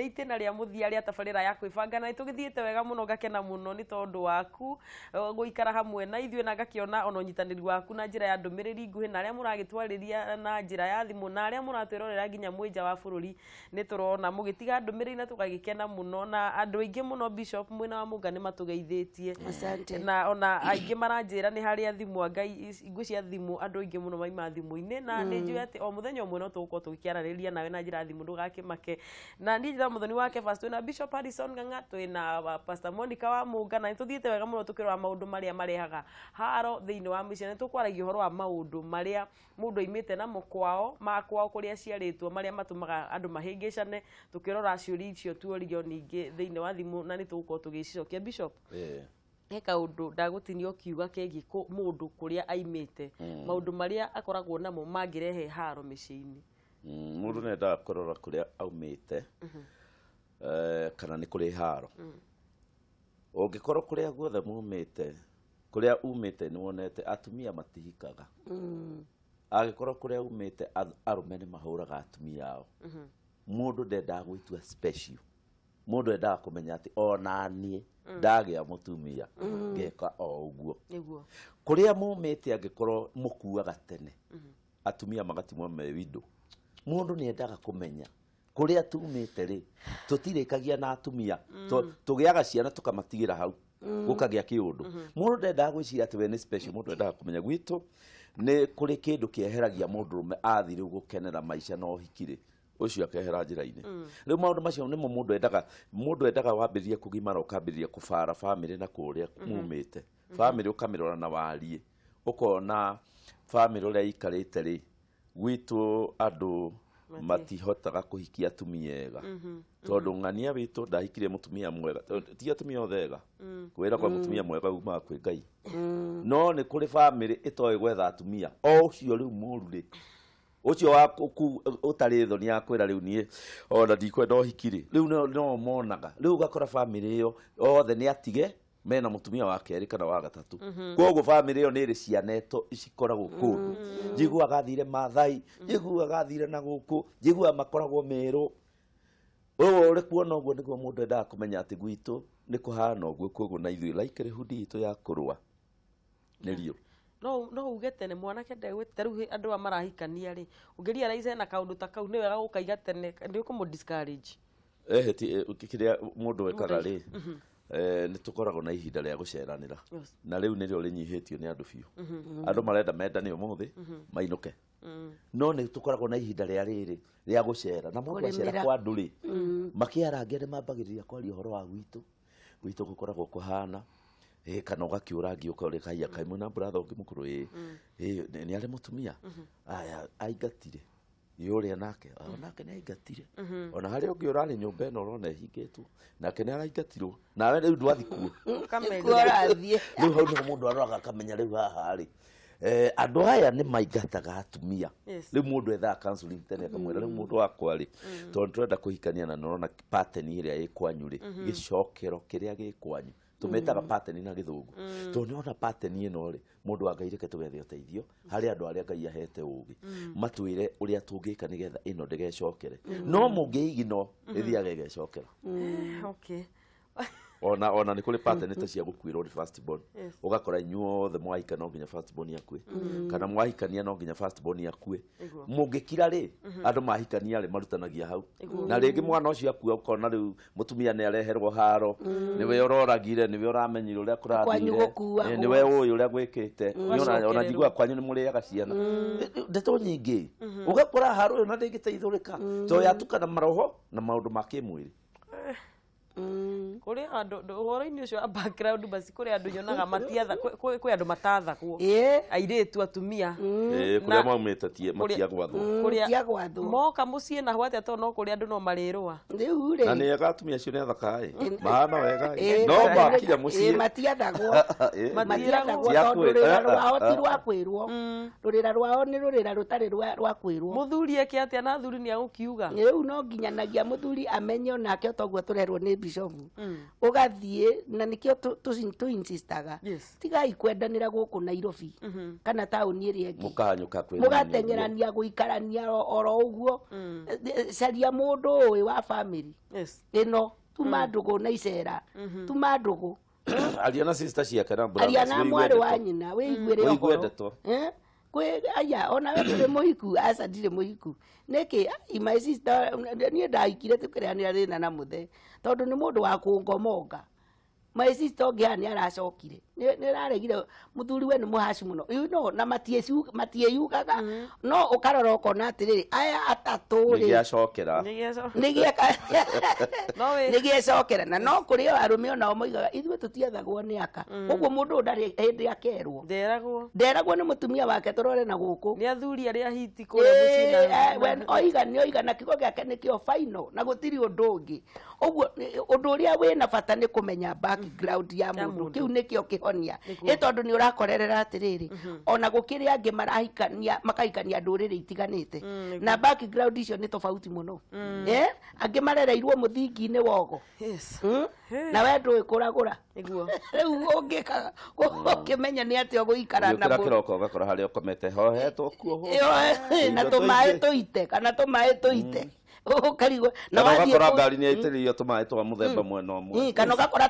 nĩ itĩna rĩa mũthia rĩa tabarĩra ya kwĩbanga na nĩtũgĩthiĩte wega mũno ngakena mũno nĩ tondũ waku gũikara hamwe na ithuĩ na ngakĩona ona ũnyitanĩri waku na njĩra ya ndũmĩrĩri nguhĩ na arĩa mũragĩtwarĩria na njĩra ya thimũ na arĩa mũratwĩrorera nginya mwĩnja wa bũrũri nĩtũrona mũgĩtiga ndũmĩrĩri na tũgagĩkena mũno na andũ aingĩ mũno Bishop mwena wa Mũnga nĩmatũgeithĩtie na ona aingĩ maranjĩra nĩ harĩa thimũ ngai ingũ cia thimũ andũ aingĩ mũno maima thimũ-inĩ na nĩ njũĩ atĩ o mũthenya ũmwe no tũgũkorwo tũgĩkĩaranĩria nawe na njĩra thimũ ndũgakĩmake na niĩ njĩra mũthoni wake first twĩna Bishop Harrison Ng'ang'a twĩna Pastor Monica wa Mũnga na nĩtũthiĩte wega mũno tũkĩrora maũndũ marĩa marehaga haro thĩinĩ wa mĩciĩ nĩtũkwaragia ũhoro wa maũndũ marĩa mũndũ aimĩte namo kwao makwao kũrĩa ciarĩtwo marĩa matũmaga andũ mahĩngĩcane tũkĩrora ciũria icio tuorio ningĩ thĩinĩ wa thimũ na nĩtũgũkorwo tũgĩcicokia Bishop eka ũndũ ndagũtinio kiuga kegiĩ mũndũ kũrĩa aimĩte maũndũ marĩa akoragwo namo mangĩrehe haro mĩciĩ-inĩ mũndũ nenda kũrora kũrĩa aumĩte kana nĩ kũrĩ haro ũngĩkorwo kũrĩa guothe mumĩte kũrĩa umĩte nĩwonete atumia matihikaga agĩkorwo kũrĩa umĩte arũme nĩ mahũraga atumia ao mũndũ ndendaga gwĩtua special mũndũ endaga kũmenya atĩ ona niĩ ndagĩa mũtumia ngeka o ũguo kũrĩa mumĩte angĩkorwo mũkuaga tene atumia magatimwo me window mũndũ nĩ endaga kũmenya kũrĩa tumĩte rĩ tũtirĩkagia na atumia tũgĩaga ciana tũkamatigĩra hau gũkagĩa kĩũndũ mũndũ ndendaga gwĩciria atĩ we nĩ special mũndũ endaga kũmenya gwitũ nĩ kũrĩ kĩndũ kĩeheragia mũndũrũme athiĩ rĩu gũkenera maica na ũhiki-rĩ ũcio akehera njĩra-inĩ rĩu maũndũ macio nĩmo mũndũ endaga wambĩrĩrie kũgimara ũkambĩrĩria kũbara famĩlĩ na kũrĩa mumĩte famĩlĩ ũkamĩrora na wariĩ ũkona famĩlĩ ũrĩa ikarĩte rĩ gwitũ andũ matihotaga kũhikia atumia ega tondũ ng'ania witũ ndahikire mũtumia mwega ti atumia othe ega kwĩra kwa mũtumia mwega umaga kwĩ Ngai no nĩ kũrĩ famĩlĩ ĩtoĩ gwetha atumia o ũcio rĩu mũru rĩ ũcio ũtarĩ thoni ya kwĩra rĩu niĩ ona ndikwenda ũhiki-rĩ rĩu no monaga rĩu ũgakora famĩlĩ ĩyo othe nĩ atige mena mũtumia wa kerĩ kana wa gatatũ koguo famĩlĩ ĩyo nĩ ĩrĩ ciana cikoragwo kũndũ njiguaga athire Maathai njiguaga athire na gũkũ njiguaga makoragwo Merũ ũrĩ kuona ũguo nĩguo mũndũ endaga kũmenya atĩ gwitũ nĩ kũhana ũguo koguo na ithuĩ laikĩrĩ hundi itũ ya kũrũa nĩrio no uge tene mwanake ndegwĩte rĩu andũ marahikania rĩ ũngĩria raice na kaũndũ ta kau nĩ wega gũkaiga tene nĩ ũkũmũ discourage kĩrĩa mũndũ ekaga rĩ nĩ tũkoragwo na ihinda rĩa gũceranĩra na rĩu nĩrĩo rĩnyihĩtio nĩ andũ biũ andũ marenda mendane ũmũthĩ mainũke no nĩ tũkoragwo na ihinda rĩa rĩrĩ rĩa gũcera na mũndũ acera kwa andũ rĩ makĩarangia nĩ mambagĩrĩria kwaria ũhoro wa gwitũ gũkoragwo kũhana kana ũgakĩũrangia ũkaũrĩa kaia kaimwe na brother ũngĩ mũkũrũ nĩ arĩ mũtumia aya aingatire yũrĩa nake nĩ aingatire ona harĩ ũngĩ ũrarĩ nyũmba ĩno ũrona ĩhingĩtwo nake nĩ araingatirwo nawe rĩu ndwathi kuo rĩu hau nĩho mũndũ aroraga akamenya rĩu haha rĩ andũ aya nĩ maingataga atumia rĩu mũndũ ethaga counseling tene akamwĩra rĩu mũndũ wakwa rĩ tondũ tũrenda kũhikania na nĩũrona pattern ĩrĩa ĩ kwanyu rĩ gĩcokero kĩrĩa gĩ kwanyu tumetaga pattern na gĩthũngũ tondũ nĩona pattern ĩno rĩ mũndũ wa Ngai reke tũgethe ũteithio harĩ andũ arĩa Ngai ahete ũũgĩ matwĩre ũrĩa tũngĩka nĩgetha ĩno ndĩgecokere no mũngĩigino ĩthiaga ĩgecokera ona nĩ kũrĩ pattern ta cia gũkuĩrwo nĩ first born ũgakora inyuothe mwahika no nginya first born akue kana mwahikania no nginya first born akue mũngĩkira rĩ andũ mahikania rĩ marutanagia hau na rĩngĩ mwana ũcio akua ũkona rĩu mũtumia nĩ areherwo haro nĩwe ũroragire nĩwe ũramenyire ũrĩa kũrathire nĩwe ũĩ ũrĩa gwĩkĩte ona njiguaga kwanyu nĩ mũrĩaga ciana ndeto nyingĩ ũgakora haro ĩyo na ndĩngĩteithũrĩka tondũ yatukana maroho na maũndũ ma kĩmwĩrĩ kuri andu uhoro-ini ucio wa background basi kuri andu nyonaga matiatha kwi andu matathagwo airitu atumia kuria maumite tie matiagwathwo moka mucii na hwate to no kuri andu no marirwa riu ri na ni agatumia cio ni athaka mahana wega no makinya mucii matiathagwo tondu rurira rwao ti rwa kwirwo rurira rwao ni rurira rutari rwa kwirwo muthuri eke atia na thuri ni agukiuga riu no nginyanagia muthuri amenye onake toguo turerwo ni bishop ugathie na nikio tu insistaga tigai kwendanira guku Nairobi kana tauni iri engi mukahanyuka kwi mugatengerania guikarania oro uguo caria mundu uyu wa family ino tuma ndugu na icera tuma ndugu aria na sister ciake na brother aria na mwari wa nyina wiguire ohoro kwe aya ona we ndire muhiku asa ndire muhiku niki my sister ni ndaikire tukireanira rina na muthe tondu ni mundu wa kungomonga my sister ongiani aracokire ni raregire muthuri we ni muhaci muno no na matieyugaga no ukarora ukona atiriri aya atatu ri nigiacokera nigiacokera na no kuri arume ona moigaga ithuĩ tutiethagwo ni aka uguo mundu ndari hindi akerwo nderagwo ni mutumia wake turore na guku ni athuri aria hiti kuria mucina oiga na kigo giake nikio final na gutiri undu ungi uguo undu uria wina bata ni kumenya background ya mundu kiu nikio kihonia tondu ni urakorerera atiriri ona gukiri angi marahikania makahikania nduriri itiganite na background icio ni tofauti muno angi marereirwo muthingi-ini wogo na we ndui kuragura iguo riu ungika ukimenya ni ati uguikara na mundu kiroko ugakora haria ukomete hohetwo kuo na tumae tuite kana tumae tuite ukarigwo na wakora ngari ni aitiriyo tumae twa muthemba mwena umwe kana ugakora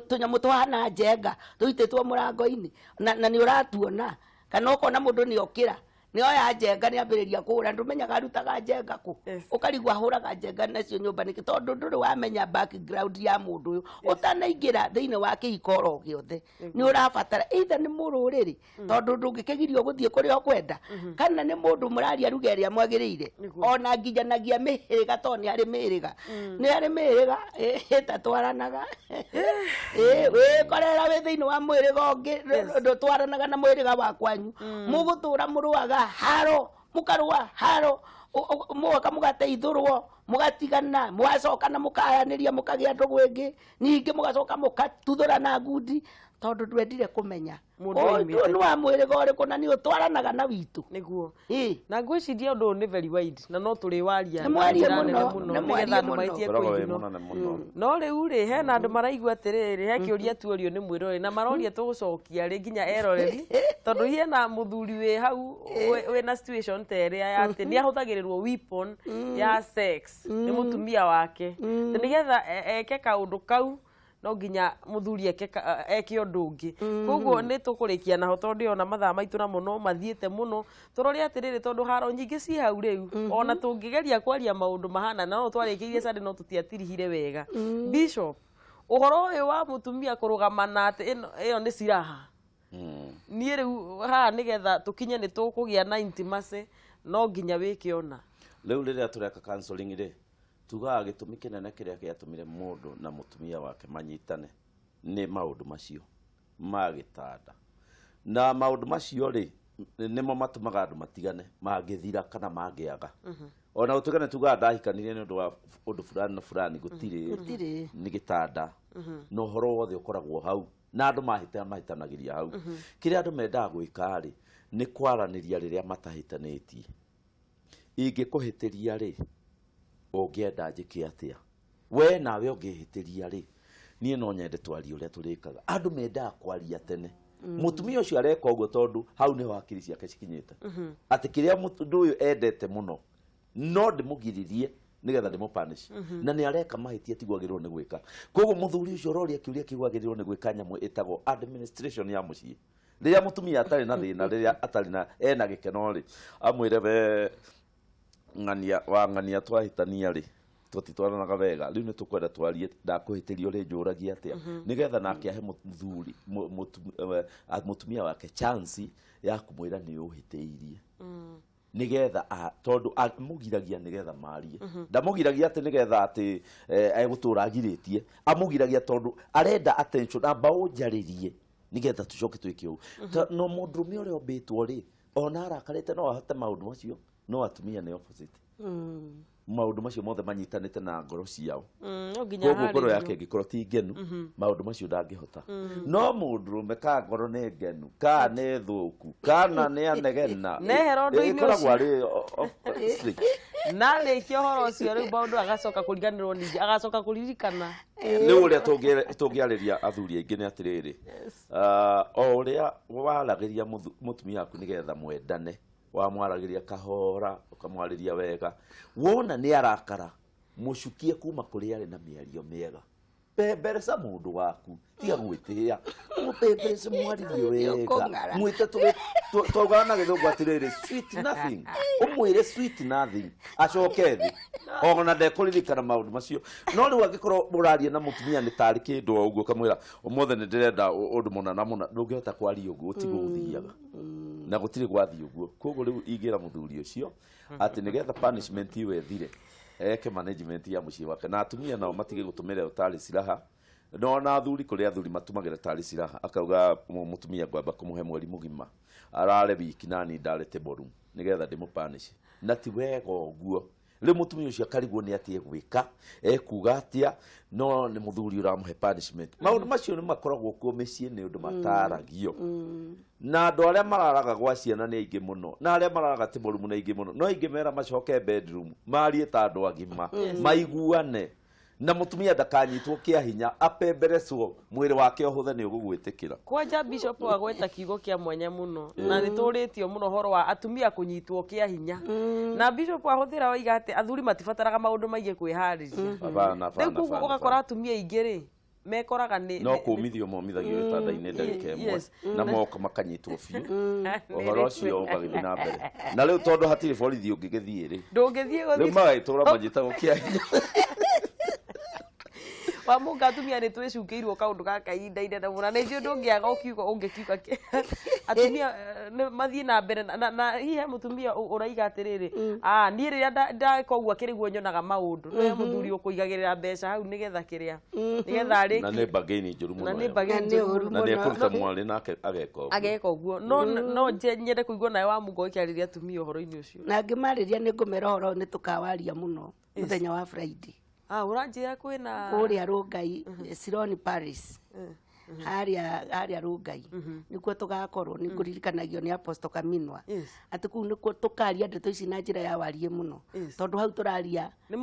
tunyamu tuhana njenga tuitetwo murango-ini na ni uratuona kana ukona mundu ni okira ni oya njenga ni ambiriria kuhura ndumenyaga arutaga njenga ku ukarigwa huraga njenga nacio nyumba niki tondu nduri wamenya background ya mundu uyu utanaingira thiini wa kihikoro giothe ni urabatara either ni mururiri tondu ndungikigirio guthie kuri okwenda kana ni mundu muraria ruga iria mwagiriire ona nginyanagia mihiriga to ni hari mihiriga ni hari mihiriga itatwaranaga we korera we thiini wa mwiriga ungi ndutwaranaga na mwiriga wa kwanyu mugutura muruaga haaro mukarua haaro muka mugateithurwo mugatigana mwacoka mukayaniria mukagia ndugu ingi ningi mugacoka mukatuthura na ngundi tondu ndwendire kumenya mundu ni wa mwiriga uriku na ni utwaranaga na witu niguo na ngwiciria undu ni very wide na no turi waria ni mwarie muno nigetha andu maitie kweino no riu ri hena andu maraigua atiriri he kiuria tuorio ni mwirori na maroria tugucokia ri nginya eroreri tondu hena muthuri wi hau wina situation teria ya ati ni ahuthagirirwo weapon ya sex ni mutumia wake nigetha eke kaundu kau no nginya muthuri eke undu ungi koguo ni tukurikia naho tondu ona mathaa maitu na muno mathiete muno turori atiriri tondu haro nyingi ci hau riu ona tungigeria kwaria maundu mahana no twarikirie sade no tutiatirihire wega bishop uhoro uyu wa mutumia kurugamana ati iyo ni ciraha ni riu ha nigetha tukinye ni tukugia na intimacy no nginya wikiona riu riria tureka counseling ri tugaga gitumi kinene kiria giatumire mundu na mutumia wake manyitane ni maundu macio magitanda na maundu macio ri nimo matumaga andu matigane magithira kana magiaga ona utigane tugaga ndahikanire ni undu wa undu fulani na fulani gutiri ni gitanda no horo wothe ukoragwo hau na andu mahitanagiria hau kiria andu mendaga gwika ri ni kwaraniria riria matahitanitie ingikuhitiria ri ungienda njike atia we nawe ungihitiria ri nie no nyende twari uria turikaga andu mendaga kwaria tene mutumia ucio areka uguo tondu hau ni wakiri ciake cikinyite ati kiria mundu uyu endete muno no ndimugiririe nigetha ndimupanish na ni areka mahitia tigwagirwo ni gwika koguo muthuri ucio roria kiuria kigwagirwo ni gwika nyamu itago administration ya mucii riria mutumia atari na thina riria atari na ena gikeno ri amwire we ng'ania twahitania ri tutitwaranaga wega riu ni tukwenda twarie ndakuhitirio ri njuragia atia nigetha nake ahe muthuri mutumia wake chance ya kumwira ni uhiteirie nigetha tondu amugiragia nigetha marie ndamugiragia ati nigetha ati egutura agiritie amugiragia tondu arenda attention amba unjaririe nigetha tucoke twike u no mundume uria ombitwo ri ona arakarite no ahote maundu macio no atumia ni opposite maundu macio mothe manyitanite na ngoro ciao nginya koguo ngoro yake ngikoro ti ngenu maundu macio ndangihota no mundurume ka ngoro ne ngenu ka ne thuku kana ne anegena nehero ndu ini ikoragwo ari na rekio horo cio riu maundu agacoka kuriganirwo ningi agacoka kuririkana riu uria tungiariria athuri aingi ni atiriri o uria waragiria mutumia waku nigetha mwendane wamwaragiria kahora ukamwariria wega wona ni arakara mucukie kuma kuri ari na miario miega pemberesa mundu waku tiga gwitia upemberesa mwaririo wega mwite tugana githungu atiriri sweet nothing umwire sweet nothing acoke thi ona ndekuririkana maundu macio no riu angikorwo muraria na mutumia ni tari kindu uguo kamwira umothe ni ndirenda undu munana muna ndungihota kwaria uguo utiguthiaga na gutiri gwathi uguo koguo riu ingira muthuri ucio ati nigetha punishment iwe thire eke management ya mucii wake na atumia nao matige gutumira utari ciraha no na athuri kuri athuri matumagira tari ciraha akauga mutumia ngwamba kumuhe mweri mugima arare wiki nani ndarete boru nigetha ndimupanish na ti wega uguo riu mutumia ucio akarigwo ni atie gwika ekuga atia no ni muthuri uramuhe punishment maundu macio ni makoragwo kuo micii ni undu mataragio na andu aria mararaga gwa ciana ni aingi muno na aria mararaga ti boru na aingi muno no aingi mera macoke bedroom marie ta andu agima maiguane na mutumia ndakanyitwo kia hinya apembereswo mwiri wake ohuthe ni ugugwitikira kwanja bishop agweta kiugo kia mwanya muno na nituritio muno horo wa atumia kunyitwo kia hinya na bishop ahuthira oiga ati athuri matibataraga maundu maige kwihariria bana ugakora atumia ingiri mekoraga ni no kumithio momithagio gitanda-ini ndagika imwe na moko makanyitwo biu ohoro ucio ugagithii na mbere na riu tondu hatiri borithi ungigithii ri ndungithii riu magaitura manyitagwo kia hinya wa munga atumia ni twicukirwo kaundu gaka inda inda muna na icio ndungiaga ukiugo ungikiuga atumia mathie na mbere na hihe mutumia uraiga atiriri ni riria ndaka uguo akiriguo nyonaga maundu no muthuri ukuigagirira mbeca hau nigetha kiria nigetha ari na ni bageni njuru muno na ni bageni njuru na ni kuruta mwali nake ageka uguo no nyende kuigua nawe wa munga ukiariria atumia uhoro-ini ucio na ngimariria ni ngumera horo ni tukawaria muno muthenya wa Friday uranjira kwina kuria Rungai Sironi Paris haria Rungai nikuo tugakorwo ni kuririkanagio ni Apostle Kaminwa ati kuu nikuo tukaria ndeto ici na njira ya warie muno tondu hau turaria ni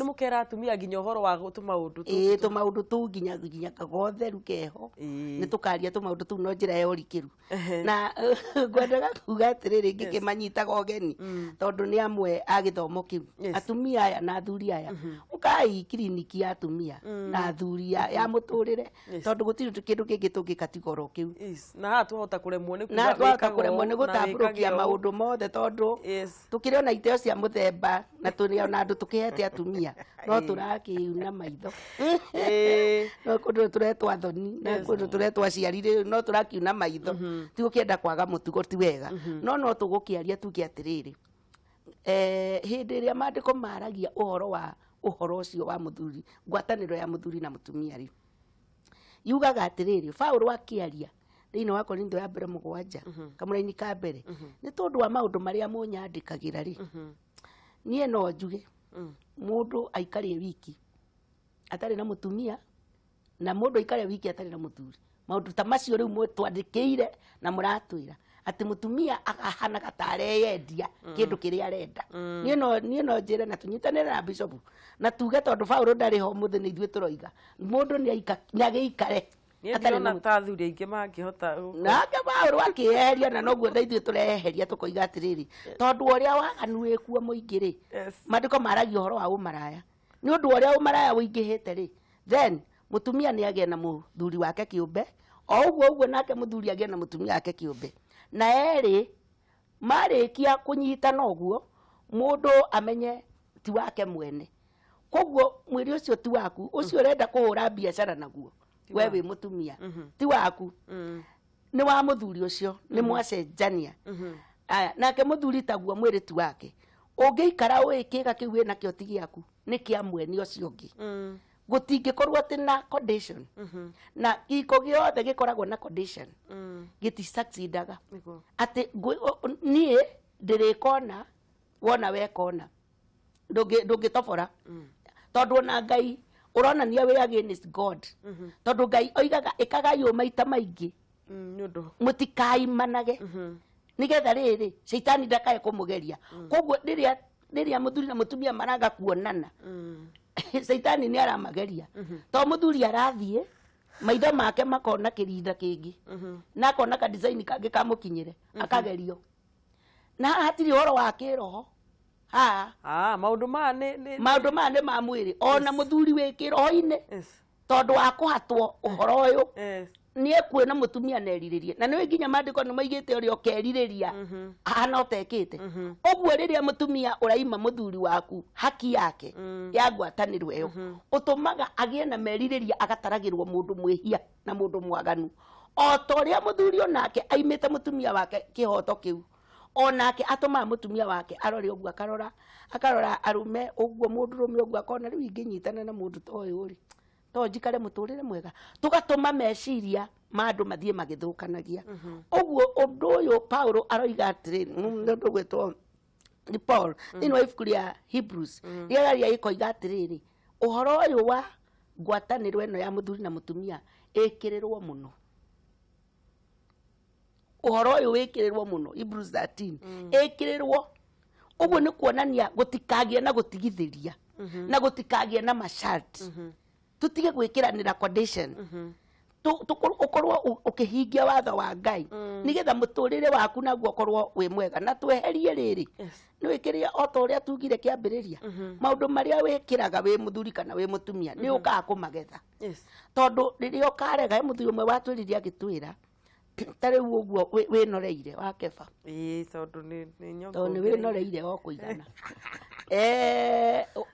mukera atumia nginya uhoro wa tumaundu tumaundu tu nginya kagotheru keho ni tukaria tumaundu tu no njira ya urikiru na ngwendaga kuga atiriri ngikimanyitaga ogeni tondu ni amwe agithomo kiu atumia aya na athuri aya ukai kliniki ya atumia na athuri ya muturire tondu gutiri kindu kingi tungikatigoro kiu na hatuhota kuremwo ni gutambũrũkia maundu mothe tondu tukire ona iteo cia muthemba na tuni ona andu tukihete atumia no turakiuna maitho no kundu turetwa thoni na kundu turetwa ciarire no turakiuna maitho ti ukienda kwaga mutugo ti wega no tugukiaria tuki atiriri hindi ria mandiko maragia uhoro ucio wa muthuri ngwataniro ya muthuri na mutumia ri yugaga atiriri Paulo akiaria thiini wa Korintho ya mbere 7 kamuraini ka mbere ni tondu wa maundu maria munyandikagira ri nie no njuge mundu aikare wiki atari na mutumia na mundu aikare wiki atari na muthuri maundu ta macio riu mwatwandikiire na muratwira ati mutumia akahana gatareyendia kindu kiria arenda nie no njire na tunyitanira na bishop na tuge tondu Paulo ndari ho muthi ni ithue turoiga mundu ni agiikare atari na tathuri aingi mangihota na ke Paulo akiheria na noguo ndaithue tureheria tukoiga atiriri tondu uria waganu wikuo muingiri mandiko maragia uhoro wa umaraya ni undu uria umaraya uingihite ri then mutumia ni agia na muthuri wake kiumbe o uguo nake muthuri agia na mutumia wake kiumbe na eri marikia kunyitana uguo mundu amenye ti wake mwene koguo mwiri ucio ti waku ucio urenda kuhura biashara naguo wewe mutumia ti waku ni wa muthuri ucio ni mwacenjania aya nake muthuri taguo mwiri ti wake ungiikara wikiga kiu wina kio ti giaku ni kia mwene ucio ungi gutingikorwo ati na condition na iko giothe gikoragwo na condition gitisacidaga ati nie ndirikona wona wekona ndungitobora tondu na Ngai uronania we against God tondu Ngai oigaga ikaga yo maita maingi mutikaimanage nigetha riri shaitani ndakae kumugeria koguo riria muthuri na mutumia maraga kuonana shaitani ni aramageria to muthuri arathie maitho make makona kirinda kingi na akona ka design kangi kamukinyire akagerio na hatiri horo wa kiroho maundu ma ne ma mwiri ona muthuri wi kiroho-ini tondu wa kuhatwo uhoro uyu ni ekwina mutumia neriririe na niwe nginya mandiko ni maigite uri okeririria hana utekite oguo riria mutumia uraima muthuri waku haki yake ya ngwatanirwo iyo utumaga agie na meririria agataragirwo mundu mwihia na mundu mwaganu o toria muthuri onake aimite mutumia wake kihoto kiu onake atuma mutumia wake arore oguo akarora arume oguo mundurume oguo akona riu inginyitana na mundu toyo uri to njikare muturire mwega tugatuma meciria mandu mathie magithukanagia oguo undu uyu Paulo aroiga atiri ndu gwetwo ni Paul ino ifukuria Hebrews ria ikoiga atiriri uhoro uyu wa ngwatanirwo eno ya muthuri na mutumia ikirirwo muno uhoro uyu wikirirwo muno Hebrews 13 ikirirwo uguo ni kuonania gutikagie na gutigithiria na gutikagie na masharti tutige gwikiranira condition ukorwo ukihingia watho wa Ngai nigetha muturire waku naguo korwo wi mwega na tweherie riri ni wikiria oto uria tugire kiambiriria maundu maria wikiraga wi muthuri kana wi mutumia ni ukaa kumagetha tondu riria ukarega muthuri umwe watwiriria gitwira tare uguo winoreire wakeba tondu ni nyongo tondu winoreire o kuigana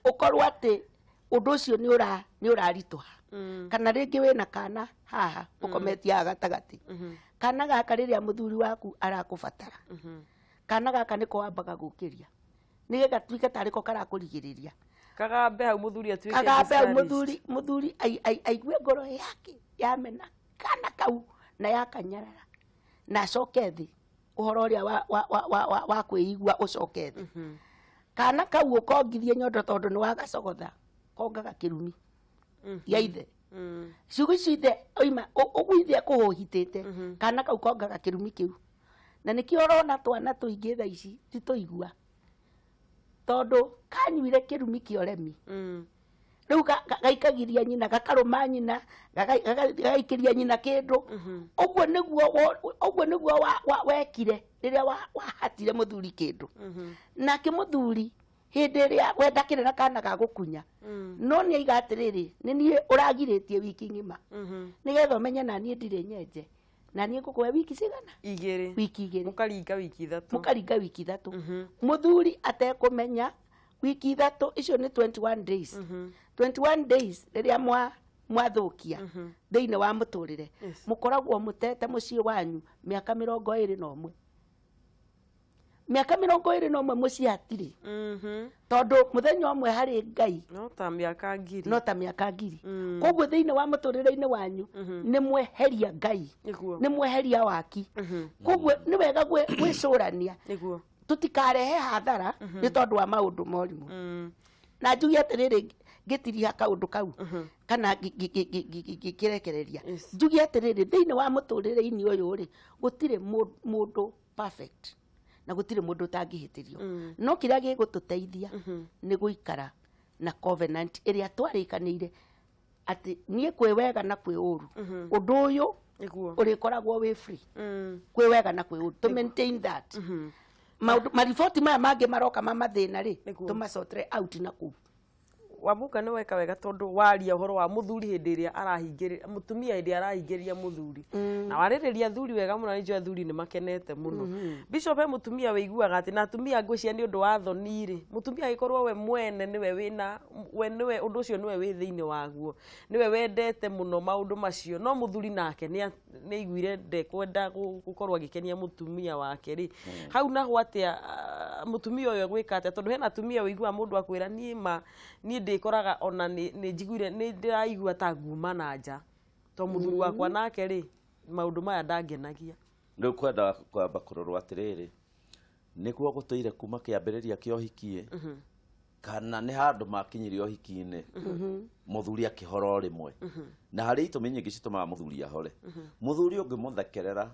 ukorwo ati undu ucio ni urarituha kana ringi wina kana haha ukometia gatagati kana gaka riria muthuri waku arakubatara kana gaka niko wambaga gukiria nigetha tuike tariko karakurigiriria kagambe hau muthuri atuike kagambe hau muthuri aigue ngoro yake yamena kana kau na yakanyarara na coke thi uhoro uria wa kwĩigua ucoke thi kana kau ukongithie nyondo tondu ni wagacogotha kongaga kirumi ya ithe ciugo cithe oima ugwithia kuhuhitite kana kau kongaga kirumi kiu na nikio urona twana tuingi tha ici tituigua tondu kanyuire kirumi kioremi riu gaikagiria nyina gakaruma nyina gaikiria nyina kindu uguo niguo wekire riria wahatire muthuri kindu nake muthuri hindi iria wendakire na kana ga gukunya no ni aiga atiriri ni nie uragiritie wiki ngima nigetha umenye na nie ndire nyenje na nie ngukwe wiki cigana wiki igiri mukaringa wiki ithatu muthuri atekumenya wiki ithatu icio ni 21 days 21 days riria mwathukia thiini wa muturire mukoragwo mutete mucii wanyu miaka 21 miaka 21 mucii atiri tondu muthenya umwe hari Ngai no ta miaka ngiri koguo thiini wa muturire-ini wanyu ni mweheria Ngai ni mweheria waki koguo ni wega gwicurania tutikarehe hathara ni tondu wa maundu morimu na njugi atiriri ngitiria kaundu kau kana gikirekereria njugi atiriri thiini wa muturire-ini uyu ri gutire mundu perfect na gutire mundu tangihitirio no kiria gigututeithia ni guikara na covenant iria twarikanire ati nie kwewega na kwiuru undu uyu urikoragwo wi free kwewega na kwiuru to maintain that mariboti maya mangi maroka mamathina ri tumacotere out na ku Wamuka ni weka wega tondu waria uhoro wa muthuri hindi iria arahingiria mutumia hindi arahingiria muthuri na waririria thuri wega muno njo thuri ni makenete muno bishop e mutumia weiguaga ati na atumia ngwicia ni undu wa thoni ri mutumia gikorwo we mwene niwe wina we niwe undu ucio niwe wi thiini waguo niwe wendete muno maundu macio no muthuri nake ni iguire ndekwenda gukorwo agikenia mutumia wake ri hau naho atia mutumia uyo gwika atia tondu hena atumia weigua mundu akwira ni ndikoraga ona ni njiguire ni ndiraigua ta nguma na nja to muthuri wakwa nake ri maundu maya ndangenagia ndu kwenda kwamba kurorwa atiriri nikuo gutuire kuma kiambiriria kio hikie kana nĩ handũ makinyire ũhiki-inĩ mũthuri akĩhora rĩmwe na harĩ itũmi nyingĩ citũmaga mũthuri ahore mũthuri ũngĩmũthekerera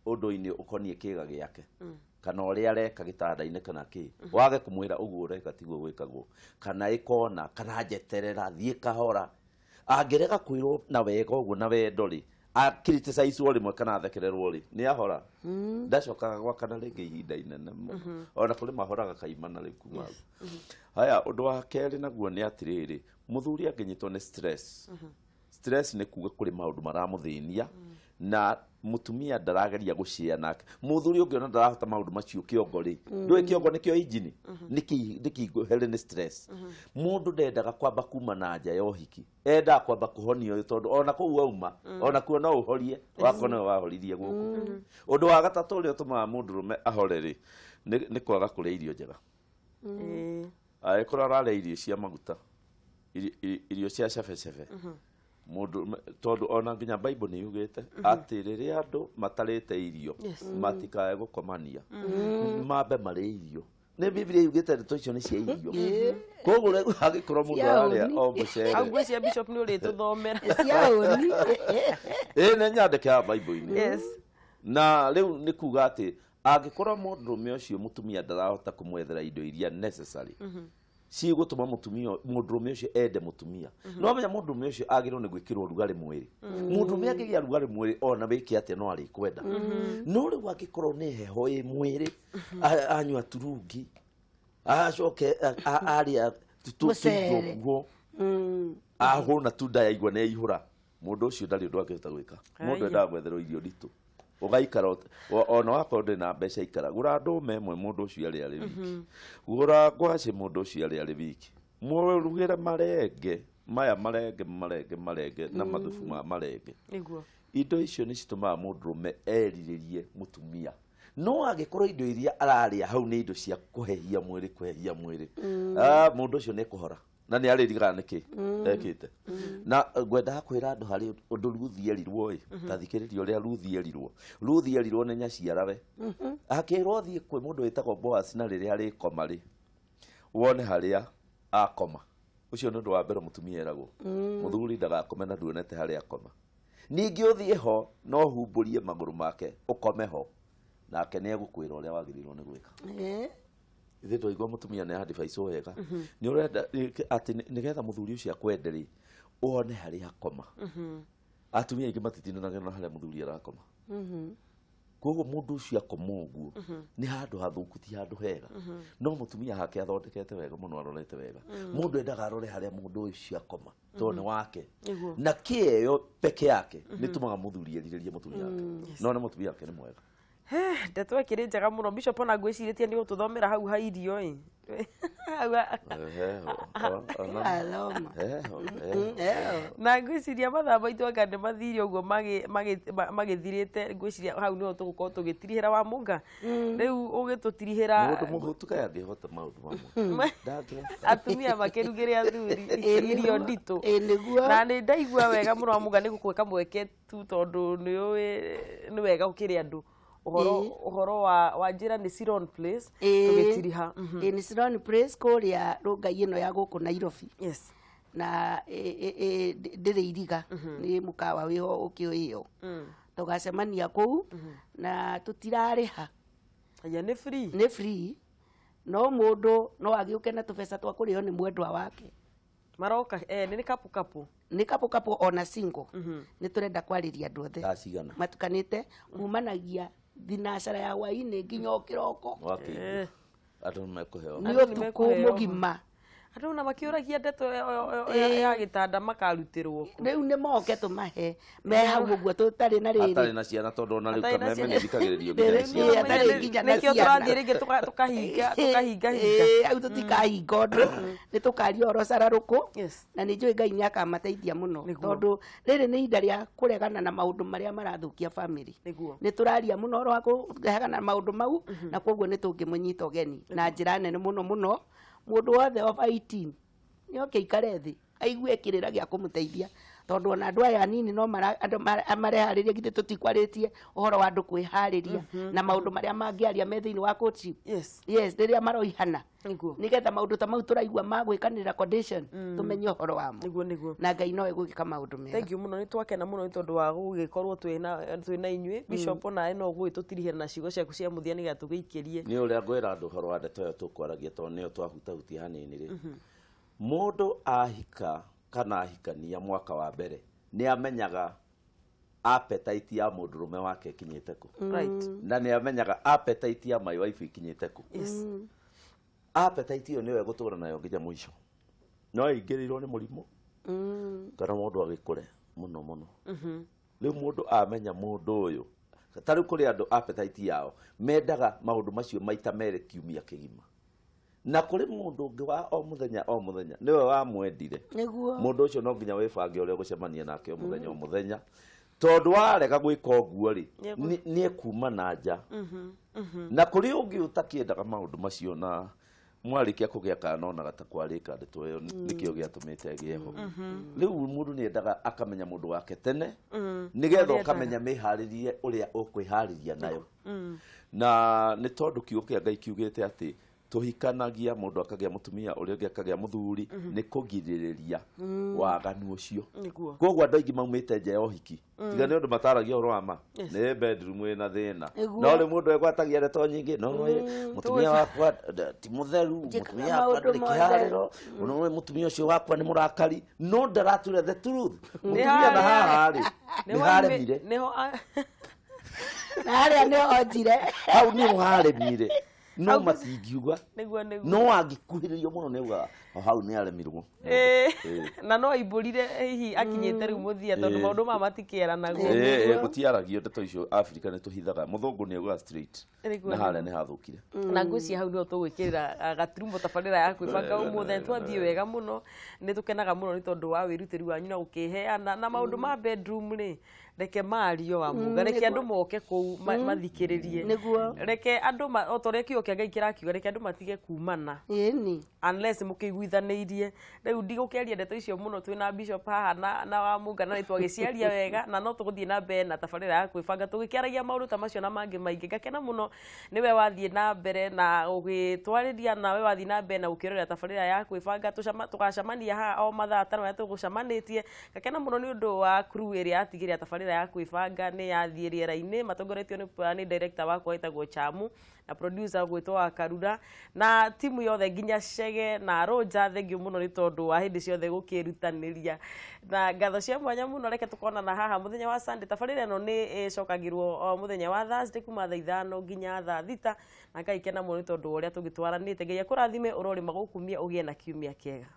ũndũ-inĩ ũkoniĩ kĩĩga gĩake kana ũrĩa areka gĩtanda-inĩ kana kĩ wage kũmwĩra ũguo ũreka tiguo gwĩkagwo kana ĩkona kana njeterera thiĩ kahora angĩrega kwĩrwo na wega ũguo na wendo rĩ akiriticaicwo rĩmwe kana athekererwo rĩ nĩ ahora ndacokaga gwakana rĩngĩ ihinda inene ona kũrĩ mahoraga kaimana rĩu kuma haya ũndũ wa kerĩ naguo nĩ atĩrĩrĩ mũthuri angĩnyitwo nĩ stress stress nĩ kuga kũrĩ maũndũ maramũthĩnia na mutumia ndarageria gũcĩa nake mũthuri ũngĩona ndarahota maũndũ macio kĩongo rĩ ndũĩ kĩongo nĩkĩo injini nĩkĩhere nĩ stress mũndũ ndendaga kwamba kuma na nja ya ũhiki enda kwamba kũhonia ũyũ tondũ ona kũu auma ona kuo no ũhorie wako no wahoririe gũkũ ũndũ wa gatatũ ũrĩa ũtũmaga mũndũrũme ahore rĩ nĩ kwaga kũrĩa irio njega angĩkorwo ararĩa irio cia maguta irio cia cebecebe mũndũ tondũ ona nginya Bible nĩ yugĩte atĩ rĩrĩa andũ matarĩte irio matikae gũkomania mambe marĩ irio nĩ Biblia yugĩte ndeto icio nĩ cia irio koguo rĩu agĩkorwo mũndũ ararĩa o mũcere au gwĩcia bishop nĩ ũrĩtũthomera nĩ nyandĩke ya Bible-inĩ na rĩu nĩ kuga atĩ angĩkorwo mũndũrũme ũcio mũtumia ndarahota kũmwethera indo iria necessary si gutuma mũndũrũme ũcio ende mũtumia no menya mũndũrũme ũcio agĩrĩirwo nĩ gwĩkĩrwo rugarĩ mwĩrĩ mũndũrũme angĩgĩa rugarĩ mwĩrĩ ona wĩke atĩa no arĩ kwenda no rĩu angĩkorwo nĩ heho ĩ mwĩrĩ anyua turungi acoke arĩa tutuguo ahũna tunda yaigua nĩ yaihũra mũndũ ũcio ndarĩ ũndũ angĩhota gwĩka mũndũ endaga gwetherwo irio nditũ ũgaikara ona wakorwo ndĩ na mbeca ikara gũra ndũme ĩmwe mũndũ ũcio arĩ wiki gũra ngwacĩ mũndũ ũcio arĩ wiki mũrugĩre marenge maya marenge na mathubu ma marenge indo icio nĩ citũmaga mũndũrũme erirĩrie mũtumia no angĩkorwo indo iria ararĩa hau nĩ indo cia kũhehia mwĩrĩ mũndũ ũcio nĩ kũhora na nĩ arĩrigaga nĩkĩ ekĩte na ngwenda kwĩra andũ harĩ ũndũ Ruthi erirwo ta thikĩrĩria ũrĩa Ruthi erirwo nĩ nyaciarawe akĩrwo thiĩ kwĩ mũndũ wĩtagwo Boaz na rĩrĩa arĩkoma rĩ wone harĩa akoma ũcio nĩ ũndũ wa mbere mũtumia eragwo mũthuri ndagakome na nduonete harĩa akoma ningĩ ũthiĩ ho no humbũrie magũrũ make ũkome ho nake nĩ egũkwĩra ũrĩa wagĩrĩirwo nĩ gwĩka ithe twaigua mũtumia nĩ advice wega nĩ ũrenda atĩ nĩgetha mũthuri ũcio akwenderĩ wone harĩa akoma atumia aingĩ matitindanaga na harĩa mũthuri arakoma koguo mũndũ ũcio akoma ũguo nĩ handũ hathũku ti handũ hega no mũtumia hake athondekete wega mũno arorete wega mũndũ endaga arore harĩa mũndũ ũcio akoma tondũ nĩ wake na kĩyo peke yake nĩ tũmaga mũthuri erirĩrie mũtumia wake no nĩ mũtumia wake nĩ mwega ndeto ĩkĩrĩ njega mũno bishop ona ngwĩcirĩtie nĩ gũtũthomera hau ha irio na ngwĩciria mathaa maitũ anga nĩ mathire ũguo magĩthirĩte ngwĩciria hau nĩho tũgũkorwo tũgĩtirihĩra wa mũnga rĩu ũgĩtũtirihĩra mũndũ mũhũtu kaya angĩhota maũndũ mamwe atumia makĩrugĩre athuri irio nditũ na nĩ ndaigua wega mũno wa mũnga nĩ gũkwĩka mweke tu tondũ nĩ wega gũkĩrĩ andũ uhoro wa njĩra nĩ Siron Place tũgĩtiriha nĩ Siron Place kũrĩa rũngai ĩno ya gũkũ Nairobi na ndĩrĩ iriga nĩ mũkawa wĩho ũkĩoĩyo tũgacemania kũu na tũtirarĩha nĩ free no mũndũ no agĩũke na tũbeca twa kũrĩo nĩ mwendwa wake maroka nĩ kapu ona single nĩ tũrenda kwarĩria andũ othe matukanĩte kumanagia thinacara ya hwaĩ-inĩ nginya o kĩroko andũ nĩmekũheo nĩ ũtukũ mũgima andũ na makĩũragia ndeto ya gĩtanda makarutĩrwo rĩu nĩ moke tũmahe me hau ũguo tũtarĩ na rĩrĩ atarĩ na ciana tondũ ona rĩu kameme nĩ thikagĩrĩrio nĩkĩo tũrathiĩ rĩngĩ tũkahinga hau tũtikahinga ũndũ nĩ tũkaria oro cararũkũ na nĩ njũĩ Ngai nĩ akamateithia mũno tondũ rĩrĩ nĩ ihinda rĩa kũregana na maũndũ marĩa marathũkia bamĩrĩ nĩ tũraria mũno oro wa kũregana na maũndũ mau na koguo nĩ tũngĩmũnyita ũgeni na njĩra nene mũno mũndũ wothe of 18 nĩ oke ikare thĩ aigue kĩrĩra gĩa kũmũteithia tondu ona andu aya nini no andu marehariria githe tutikwaritie uhoro wa andu kwihariria na maundu maria mangiaria me thiini wa courtship yes riria maroihana nigetha maundu ta mau turaigua magwikanira condition tumenye uhoro wamo na Ngai no egwika maundu mega. Thank you muno ni twakena muno ni tondu wa gugikorwo twina inyui bishop na no gwitutirihira na ciugo ciaku cia muthia ni gatugiikirie ni uria ngwira andu horo wa ndeto yo tukwaragia tondu nio twahutahutia hanini ri mundu ahika kana ahikania mwaka wa mbere ni amenyaga appetite ya mundurume wake ikinyite ku right na ni amenyaga appetite ya my wife ikinyite ku appetite yo niwe gutura nayo nginya muico no ingirirwo ni murimu kana mundu agikure muno riu mundu amenya mundu uyu tari kuri andu appetite yao mendaga maundu macio maita mere kiumia kigima na kuri mundu ungi wa o muthenya niwe wamwendire mundu ucio no nginya wibange uria gucemania nake o muthenya tondu warega gwika uguo ri ni ekuma na nja na kuri ungi utakiendaga maundu macio na mwarikia kugia kana ona gatakwarika ndeto yo nikio giatumite gieho riu mundu ni endaga akamenya mundu wake tene nigetha ukamenya miharirie uria ukwihariria nayo na ni tondu kiugo kia Ngai kiugite ati tuhikanagia mundu akagia mutumia uria ungi akagia muthuri ni kugiririria waganu ucio koguo andu aingi maumite nja ya uhiki tiga ni undu mataragia uro ama ni bedroom ina thina no ri mundu egwatagia ndeto nyingi no mutumia wakwa ti mutheru mutumia wakwa ndikihariro no mutumia ucio wakwa ni murakari no ndarature the truth mutumia na haha ri ni haremire niho na haria ni onjire au ni haremire no matingiuga no angikuhiririo muno neuga hau ni aremirwo na no iburire hihi akinyete riu muthia tondu maundu ma matikiera naguo gutiaragio ndeto icio Africa ni tuhithaga muthungu ni uga straight na haria ni hathukire na ngwiciria hau no tugwikirira gaturumbo tabarira ya kwibanga umuthe twathie wega muno ni tukenaga muno ni tondu wa wirutiri wanyu na ukiheana na maundu ma bedroom ri reke mario wa muga reke andu moke ku mathikiririe reke andu otore kio kia Ngai kirakiuga reke andu matige kumana unless mukiguithaniirie riu ndigukiaria ndeto icio muno twina bishop haha na wa muga na twagiciaria wega na no tuguthie na mbere na tabarira ya kwibanga tugikiaragia maundu ta macio na mangi maingi gakena muno niwe wathie na mbere na ugitwariria nawe wathie na mbere na ukirorera tabarira ya kwibanga tugacamania ha o mathaa tano ya tugucamanitie gakena muno ni undu wa crew area atigiria tabarira ya kwibanga ni yathie riera-ini matongoretio ni director wakwa etagwo Chamu na producer gwitwa Karura na timu yothe nginya Shege na Roja thengio muno ni tondu wa hindi ciothe gukirutaniria na ngatho cia mwanya muno reke tukona na haha muthenya wa Sunday tabarira no ni icokagirwo muthenya wa Thursday kuma thaa 5 nginya thaa 6 na Ngai kena muno ni tondu uria tugitwaranite Ngai akurathime urori magukumia ugie na kiumia kiega.